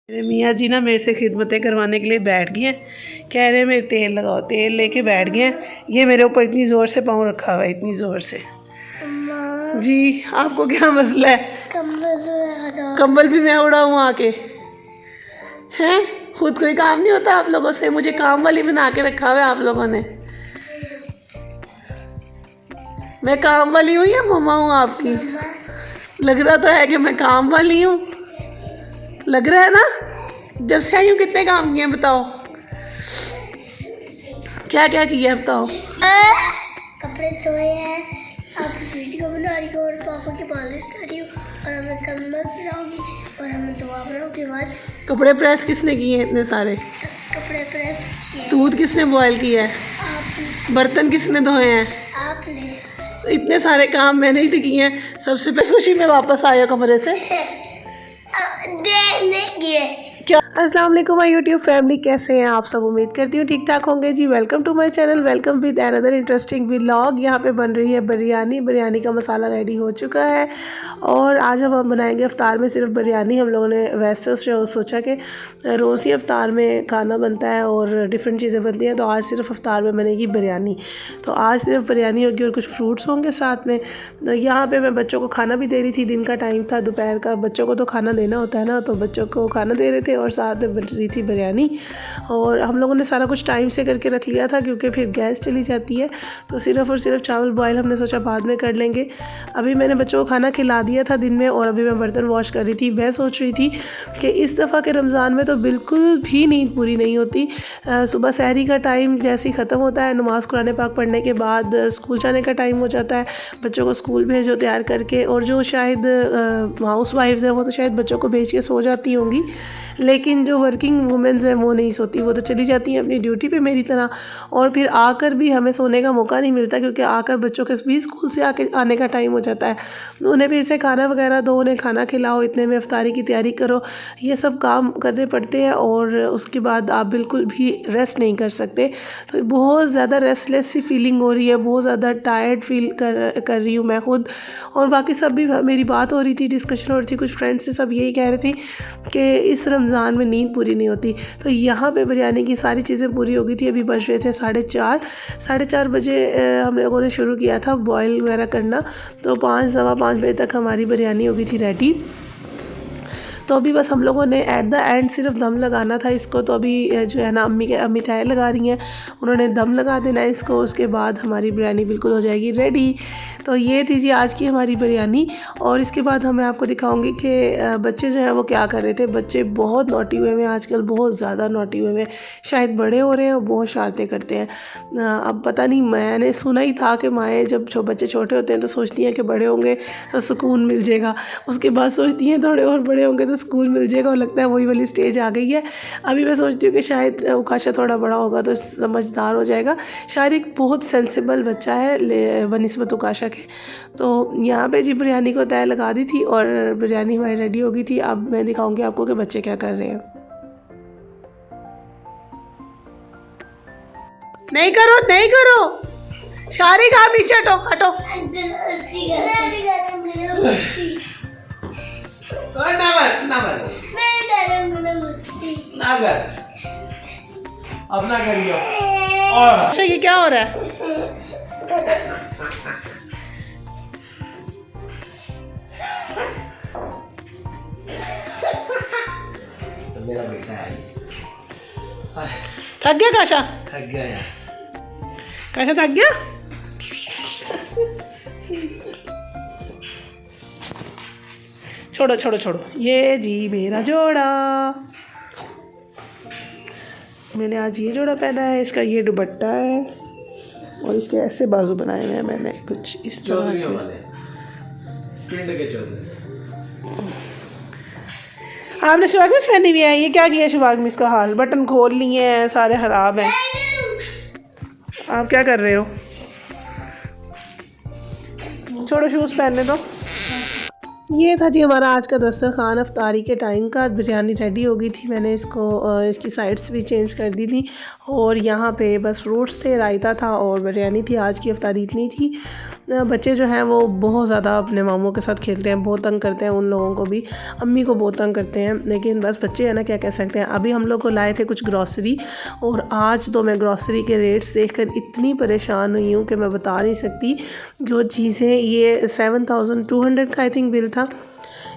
मेरे मियाँ जी ना मेरे से खिदमतें करवाने के लिए बैठ गए हैं। कह रहे हैं मेरे तेल लगाओ, तेल लेके बैठ गए हैं। ये मेरे ऊपर इतनी ज़ोर से पाँव रखा हुआ है, इतनी ज़ोर से। जी आपको क्या मसला है? कंबल भी मैं उड़ाऊँ आके? हैं खुद कोई काम नहीं होता आप लोगों से? मुझे काम वाली बना के रखा हुआ है आप लोगों ने। मैं काम वाली हूँ या मम्मा हूँ आपकी? लग रहा तो है कि मैं काम वाली हूँ, लग रहा है ना। जब से आई हूँ कितने काम किए हैं बताओ, क्या क्या किया है बताओ। कपड़े धोए हैं, अब वीडियो बना रही हूँ और पापा की पॉलिश कर रही हूँ और हमें कम्बल बनाऊंगी और हमें दुआ बनाऊंगी। बाद कपड़े प्रेस किसने किए हैं इतने सारे? कपड़े प्रेस किए दूध किसने बॉयल किया है? आपने। बर्तन किसने धोए हैं? आपने। इतने सारे काम मैंने ही तो किए हैं। सबसे पहले खुशी में वापस आया कमरे से देखने किए क्या। अस्सलाम वालेकुम माय यूट्यूब फैमिली, कैसे हैं आप सब? उम्मीद करती हूँ ठीक ठाक होंगे जी। Welcome to my channel, welcome with another interesting vlog. यहाँ पे बन रही है बिरयानी। बिरयानी का मसाला रेडी हो चुका है और आज हम बनाएंगे अफ्तार में सिर्फ बिरयानी। हम लोगों ने वैसे सोचा कि रोज़ ही अफ्तार में खाना बनता है और डिफरेंट चीज़ें बनती हैं, तो आज सिर्फ अफ्तार में बनेगी बिरयानी। तो आज सिर्फ बिरयानी होगी और कुछ फ्रूट्स होंगे साथ में। तो यहाँ पर मैं बच्चों को खाना भी दे रही थी, दिन का टाइम था, दोपहर का। बच्चों को तो खाना देना होता है ना, तो बच्चों को खाना दे रहे थे और साथ में बन रही थी बिरयानी। और हम लोगों ने सारा कुछ टाइम से करके रख लिया था क्योंकि फिर गैस चली जाती है, तो सिर्फ और सिर्फ चावल बॉयल हमने सोचा बाद में कर लेंगे। अभी मैंने बच्चों को खाना खिला दिया था दिन में और अभी मैं बर्तन वॉश कर रही थी। मैं सोच रही थी कि इस दफ़ा के रमज़ान में तो बिल्कुल भी नींद पूरी नहीं होती। सुबह सहरी का टाइम जैसे ही ख़त्म होता है, नमाज़ कुरान पाक पढ़ने के बाद स्कूल जाने का टाइम हो जाता है। बच्चों को स्कूल भेजो तैयार करके, और जो शायद हाउस वाइफ्स हैं वो तो शायद बच्चों को भेज के सो जाती होंगी, लेकिन जो वर्किंग वुमेन्स हैं वो नहीं सोती, वो तो चली जाती हैं अपनी ड्यूटी पे मेरी तरह। और फिर आकर भी हमें सोने का मौका नहीं मिलता क्योंकि आकर बच्चों के भी स्कूल से आने का टाइम हो जाता है। उन्हें फिर से खाना वगैरह दो, उन्हें खाना खिलाओ, इतने में इफ्तारी की तैयारी करो, ये सब काम करने पड़ते हैं और उसके बाद आप बिल्कुल भी रेस्ट नहीं कर सकते। तो बहुत ज़्यादा रेस्टलेस सी फीलिंग हो रही है, बहुत ज़्यादा टायर्ड फील कर रही हूँ मैं खुद। और बाकी सब भी मेरी बात हो रही थी, डिस्कशन हो रही थी, कुछ फ्रेंड्स से सब यही कह रहे थे कि इस रमज़ान में नींद पूरी नहीं होती। तो यहाँ पे बिरयानी की सारी चीज़ें पूरी हो गई थी। अभी बज रहे थे 4:30 बजे हम लोगों ने शुरू किया था बॉयल वगैरह करना, तो 5 सवा 5 बजे तक हमारी बिरयानी हो गई थी रेडी। तो अभी बस हम लोगों ने एट द एंड सिर्फ दम लगाना था इसको। तो अभी जो है ना अम्मी तय लगा रही हैं, उन्होंने दम लगा देना है इसको, उसके बाद हमारी बिरयानी बिल्कुल हो जाएगी रेडी। तो ये थी जी आज की हमारी बिरयानी। और इसके बाद मैं आपको दिखाऊंगी कि बच्चे जो हैं वो क्या कर रहे थे। बच्चे बहुत नॉटी हुए हैं आजकल, बहुत ज़्यादा नॉटी हुए हैं, शायद बड़े हो रहे हैं और बहुत शरारतें करते हैं। अब पता नहीं, मैंने सुना ही था कि माएँ जब बच्चे छोटे होते हैं तो सोचती हैं कि बड़े होंगे तो सुकून मिल जाएगा, उसके बाद सोचती हैं थोड़े और बड़े होंगे तो स्कूल मिल जाएगा, और लगता है वही वाली स्टेज आ गई है। अभी मैं सोचती हूँ कि शायद उकाशा थोड़ा बड़ा होगा तो समझदार हो जाएगा। शारिक बहुत सेंसिबल बच्चा है बनिस्बत उकाशा के। तो यहाँ पे जी बिरयानी को तय लगा दी थी और बिरयानी हमारी रेडी हो गई थी। अब मैं दिखाऊंगी आपको कि बच्चे क्या कर रहे हैं। नहीं करो, नहीं करो शारिक, आप नीचे हटो, हटो। अब ना करियो। अच्छा ये क्या हो रहा है? तो मेरा बेटा है ये। थक गया काशा? थक गया यार। काशा थक गया? छोड़ो छोड़ो छोड़ो। ये जी मेरा जोड़ा, मैंने आज ये जोड़ा पहना है, इसका ये दुपट्टा है और इसके ऐसे बाजू बनाए हुए हैं मैंने कुछ इस तरह के। आपने शलवार कमीज पहनी हुई है, ये क्या किया शलवार कमीज का हाल? बटन खोल लिए हैं, सारे खराब हैं। आप क्या कर रहे हो? छोड़ो, शूज़ पहनने दो। ये था जी हमारा आज का दस्तरखान अफ्तारी के टाइम का। बिरयानी रेडी हो गई थी, मैंने इसकी साइड्स भी चेंज कर दी थी और यहाँ पे बस फ्रूट्स थे, रायता था और बिरयानी थी। आज की अफ्तारी इतनी थी। बच्चे जो हैं वो बहुत ज़्यादा अपने मामों के साथ खेलते हैं, बहुत तंग करते हैं उन लोगों को भी, अम्मी को बहुत तंग करते हैं, लेकिन बस बच्चे हैं ना, क्या कह सकते हैं। अभी हम लोग को लाए थे कुछ ग्रॉसरी, और आज तो मैं ग्रॉसरी के रेट्स देखकर इतनी परेशान हुई हूँ कि मैं बता नहीं सकती। जो चीज़ें, ये 7200 का आई थिंक बिल था।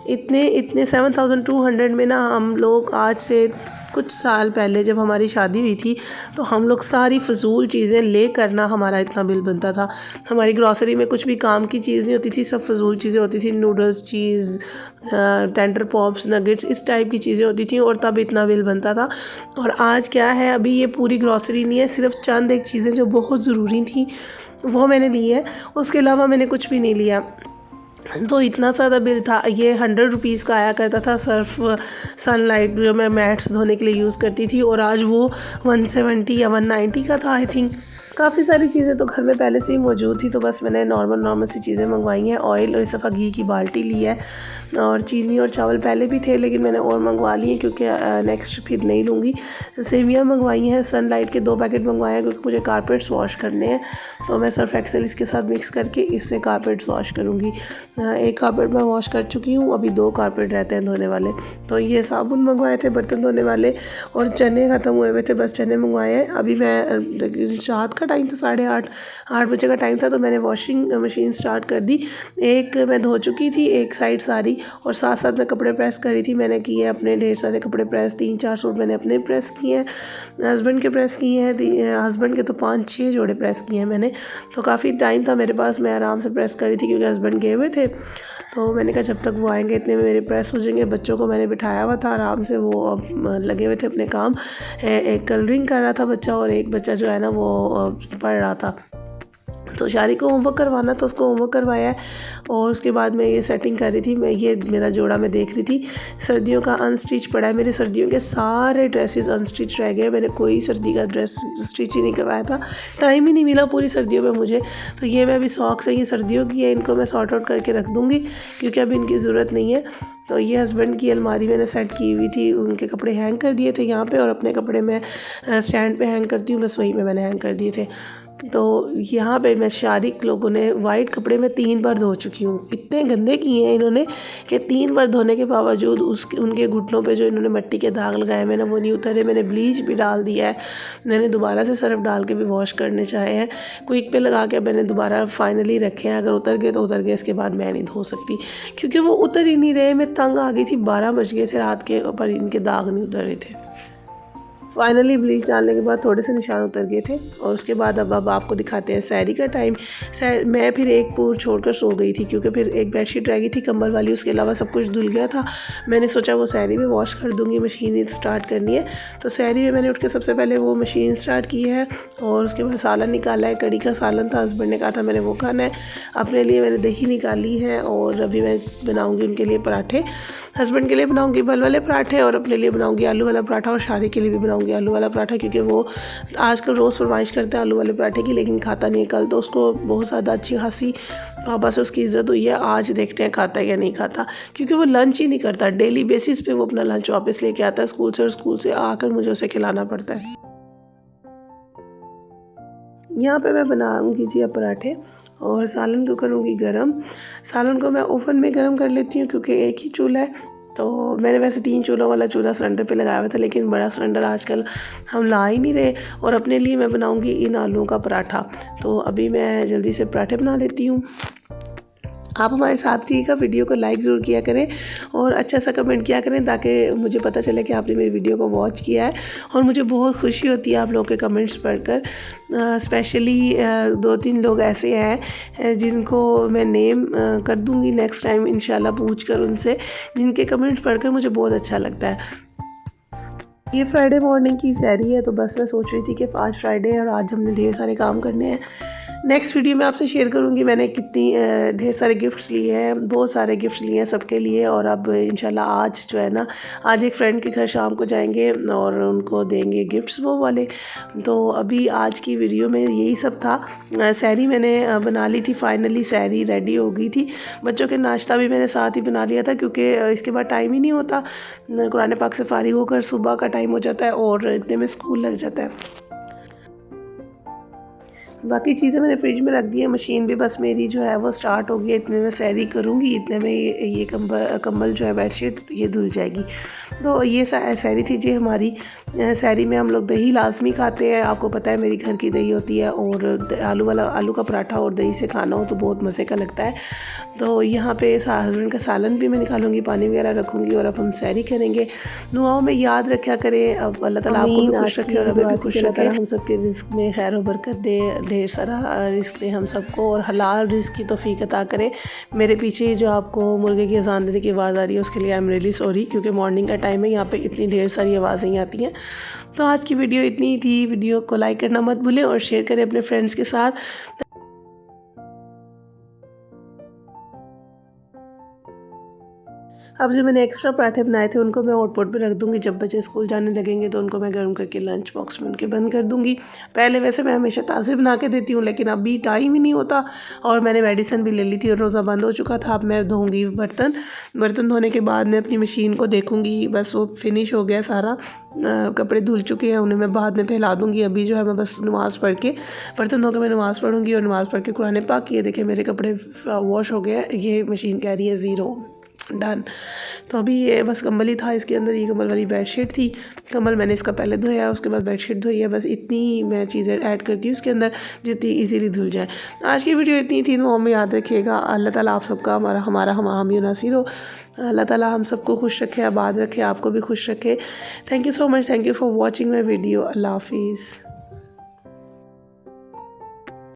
इतने 7200 में ना, हम लोग आज से कुछ साल पहले जब हमारी शादी हुई थी तो हम लोग सारी फ़िज़ूल चीज़ें ले करना, हमारा इतना बिल बनता था। हमारी ग्रॉसरी में कुछ भी काम की चीज़ नहीं होती थी, सब फ़िज़ूल चीज़ें होती थी, नूडल्स, चीज़, टेंडर पॉप्स, नगेट्स, इस टाइप की चीज़ें होती थी, और तब इतना बिल बनता था। और आज क्या है, अभी ये पूरी ग्रॉसरी नहीं है, सिर्फ चंद एक चीज़ें जो बहुत ज़रूरी थी वो मैंने ली है, उसके अलावा मैंने कुछ भी नहीं लिया। तो इतना ज़्यादा बिल था। ये 100 रुपीज़ का आया करता था सर्फ सनलाइट, जो मैं मैट्स धोने के लिए यूज़ करती थी, और आज वो 170 या 190 का था आई थिंक। काफ़ी सारी चीज़ें तो घर में पहले से ही मौजूद थी, तो बस मैंने नॉर्मल सी चीज़ें मंगवाई हैं। ऑयल और इस दफ़ा घी की बाल्टी ली है, और चीनी और चावल पहले भी थे, लेकिन मैंने और मंगवा लिए क्योंकि नेक्स्ट फिर नहीं लूँगी। सेवियाँ मंगवाई हैं, सनलाइट के 2 पैकेट मंगवाए हैं क्योंकि मुझे कारपेट्स वॉश करने हैं, तो मैं सर्फ एक्सेल इसके साथ मिक्स करके इससे कारपेट्स वॉश करूँगी। एक कारपेट मैं वॉश कर चुकी हूँ, अभी 2 कारपेट रहते हैं धोने वाले। तो ये साबुन मंगवाए थे बर्तन धोने वाले, और चने ख़त्म हुए हुए थे, बस चने मंगवाए हैं। अभी मैं रात का टाइम था, 8:30 बजे का टाइम था, तो मैंने वॉशिंग मशीन स्टार्ट कर दी। एक मैं धो चुकी थी, एक साइड सारी, और साथ साथ मैं कपड़े प्रेस कर रही थी। मैंने किए अपने ढेर सारे कपड़े प्रेस, 3-4 सूट मैंने अपने प्रेस किए हैं, हस्बैंड के प्रेस किए हैं, हस्बैंड के तो 5-6 जोड़े प्रेस किए हैं मैंने। तो काफ़ी टाइम था मेरे पास, मैं आराम से प्रेस कर रही थी क्योंकि हस्बैंड गए हुए थे। तो मैंने कहा जब तक वो आएंगे इतने में मेरे प्रेस हो जाएंगे। बच्चों को मैंने बिठाया हुआ था आराम से, वो लगे हुए थे अपने काम। एक कलरिंग कर रहा था बच्चा, और एक बच्चा जो है ना वो पढ़ रहा था। तो शारी को होमवर्क करवाना, तो उसको होमवर्क करवाया है, और उसके बाद मैं ये सेटिंग कर रही थी। मैं ये मेरा जोड़ा मैं देख रही थी, सर्दियों का अनस्टिच पड़ा है। मेरे सर्दियों के सारे ड्रेसेस अनस्टिच रह गए, मैंने कोई सर्दी का ड्रेस स्टिच ही नहीं करवाया था, टाइम ही नहीं मिला पूरी सर्दियों में मुझे। तो ये मैं अभी सॉक्स है, ये सर्दियों की है, इनको मैं सॉर्ट आउट करके रख दूँगी क्योंकि अभी इनकी ज़रूरत नहीं है। तो ये हस्बैंड की अलमारी मैंने सेट की हुई थी, उनके कपड़े हैंग कर दिए थे यहाँ पे, और अपने कपड़े मैं स्टैंड पे हैंग करती हूँ, बस वहीं पे मैंने हैंग कर दिए थे। तो यहाँ पे मैं शारिक लोगों ने वाइट कपड़े मैं 3 बार धो चुकी हूँ। इतने गंदे किए हैं इन्होंने कि 3 बार धोने के बावजूद उनके घुटनों पे जो इन्होंने मिट्टी के दाग लगाए मैंने वो नहीं उतरे। मैंने ब्लीच भी डाल दिया है, मैंने दोबारा से सर्फ डाल के भी वॉश करने चाहे हैं, क्विक पे लगा के मैंने दोबारा फाइनली रखे हैं। अगर उतर गए तो उतर गए, इसके बाद मैं नहीं धो सकती क्योंकि वो उतर ही नहीं रहे। मैं तंग आ गई थी, 12 बज गए थे रात के, पर इनके दाग नहीं उतर रहे थे। फाइनली ब्लीच डालने के बाद थोड़े से निशान उतर गए थे, और उसके बाद अब आपको दिखाते हैं सहरी का टाइम। मैं फिर एक पूर छोड़कर सो गई थी क्योंकि फिर एक बेडशीट रह गई थी कंबल वाली, उसके अलावा सब कुछ धुल गया था। मैंने सोचा वो सहरी में वॉश कर दूँगी, मशीन स्टार्ट करनी है। तो सहरी में मैंने उठ के सबसे पहले वो मशीन स्टार्ट की है, और उसके बाद सालन निकाला है। कड़ी का सालन था, हस्बैंड ने कहा था मैंने वो खाना है। अपने लिए मैंने दही निकाली है, और अभी मैं बनाऊँगी उनके लिए पराठे। हस्बैंड के लिए बनाऊंगी बल वाले पराठे, और अपने लिए बनाऊंगी आलू वाला पराठा, और शादी के लिए भी बनाऊंगी आलू वाला पराठा क्योंकि वो आजकल रोज़ फरमाइश करता है आलू वाले पराठे की, लेकिन खाता नहीं है। कल तो उसको बहुत ज़्यादा अच्छी खासी पापा से उसकी इज़्ज़त हुई है, आज देखते हैं खाता है या नहीं खाता, क्योंकि वो लंच ही नहीं करता। डेली बेसिस पे वो अपना लंच वापस लेके आता है स्कूल से, और स्कूल से आकर मुझे उसे खिलाना पड़ता है। यहाँ पे मैं बनाऊंगी जी अब पराठे, और सालन को करूँगी गरम। सालन को मैं ओवन में गरम कर लेती हूँ क्योंकि एक ही चूल्हा है। तो मैंने वैसे 3 चूल्हों वाला चूल्हा सिलेंडर पे लगाया हुआ था, लेकिन बड़ा सिलेंडर आजकल हम ला ही नहीं रहे। और अपने लिए मैं बनाऊँगी इन आलूओं का पराठा। तो अभी मैं जल्दी से पराठे बना लेती हूँ। आप हमारे साथ रहिएगा, वीडियो को लाइक ज़रूर किया करें, और अच्छा सा कमेंट किया करें ताकि मुझे पता चले कि आपने मेरी वीडियो को वॉच किया है। और मुझे बहुत खुशी होती है आप लोगों के कमेंट्स पढ़कर। स्पेशली 2-3 लोग ऐसे हैं जिनको मैं नेम कर दूँगी नेक्स्ट टाइम इंशाल्लाह पूछ कर उनसे, जिनके कमेंट्स पढ़कर मुझे बहुत अच्छा लगता है। ये फ्राइडे मॉर्निंग की सैरी है, तो बस मैं सोच रही थी कि आज फ्राइडे है और आज हमने ढेर सारे काम करने हैं। नेक्स्ट वीडियो में आपसे शेयर करूंगी मैंने कितनी ढेर सारे गिफ्ट्स लिए हैं, बहुत सारे गिफ्ट्स लिए हैं सबके लिए। और अब इंशाल्लाह आज जो है ना, आज एक फ्रेंड के घर शाम को जाएंगे और उनको देंगे गिफ्ट्स वो वाले। तो अभी आज की वीडियो में यही सब था। सैरी मैंने बना ली थी, फाइनली सैरी रेडी हो गई थी। बच्चों के नाश्ता भी मैंने साथ ही बना लिया था क्योंकि इसके बाद टाइम ही नहीं होता। कुरान पाक से फारिग होकर सुबह का टाइम हो जाता है और इतने में स्कूल लग जाता है। बाकी चीज़ें मैंने फ्रिज में रख दी है। मशीन भी बस मेरी जो है वो स्टार्ट हो गई, इतने में सैरी करूँगी, इतने में ये कंबल जो है बेडशीट ये धुल जाएगी। तो ये सैरी थी जी हमारी। सैरी में हम लोग दही लाजमी खाते हैं, आपको पता है मेरी घर की दही होती है, और आलू का पराठा और दही से खाना हो तो बहुत मज़े का लगता है। तो यहाँ पे हस्बैंड का सालन भी मैं निकालूँगी, पानी वगैरह रखूँगी और अब हम सैरी करेंगे। दुआओं में याद रखा करें, अब अल्लाह ताला आपको भी खुश रखे और हमें भी खुश रखे, हम सबके रिस्क में खैर व बरकत दे, ढेर सारा रिस्क दे हम सबको और हलाल रिस्क की तौफीक अता करे। मेरे पीछे जो आपको मुर्गे की अजान देने की आवाज़ आ रही है उसके लिए आई एम रियली सॉरी, क्योंकि मॉर्निंग का टाइम है, यहाँ पे इतनी ढेर सारी आवाज़ें आती हैं। तो आज की वीडियो इतनी ही थी। वीडियो को लाइक करना मत भूलें और शेयर करें अपने फ्रेंड्स के साथ। अब जो मैंने एक्स्ट्रा पराठे बनाए थे उनको मैं हॉटपॉट पे रख दूँगी, जब बच्चे स्कूल जाने लगेंगे तो उनको मैं गर्म करके लंच बॉक्स में उनके बंद कर दूँगी। पहले वैसे मैं हमेशा ताज़े बना के देती हूँ, लेकिन अभी टाइम ही नहीं होता और मैंने मेडिसिन भी ले ली थी और रोज़ा बंद हो चुका था। अब मैं धोऊँगी बर्तन धोने के बाद मैं अपनी मशीन को देखूँगी, बस वो फिनिश हो गया सारा, कपड़े धुल चुके हैं, उन्हें मैं बाद में फैला दूँगी। अभी जो है मैं बस नमाज़ पढ़ के बर्तन धो के मैं नमाज़ पढ़ूँगी और नमाज़ पढ़ के कुरान पाक, ये देखें मेरे कपड़े वॉश हो गए। ये मशीन कह रही है 0 डन। तो अभी ये बस कंबल ही था इसके अंदर, ये कंबल वाली बेडशीट थी। कंबल मैंने इसका पहले धोया, उसके बाद बेडशीट धोई है। बस इतनी मैं चीज़ें ऐड करती हूँ इसके अंदर जितनी इजीली धुल जाए। आज की वीडियो इतनी थी, तो हमें याद रखिएगा। अल्लाह ताला आप सबका हमारा हामी नासिर हो। अल्लाह ताला हम सबको खुश रखे, आबाद रखे, आपको भी खुश रखे। Thank you so much, thank you for watching my video. अल्लाह हाफिज़।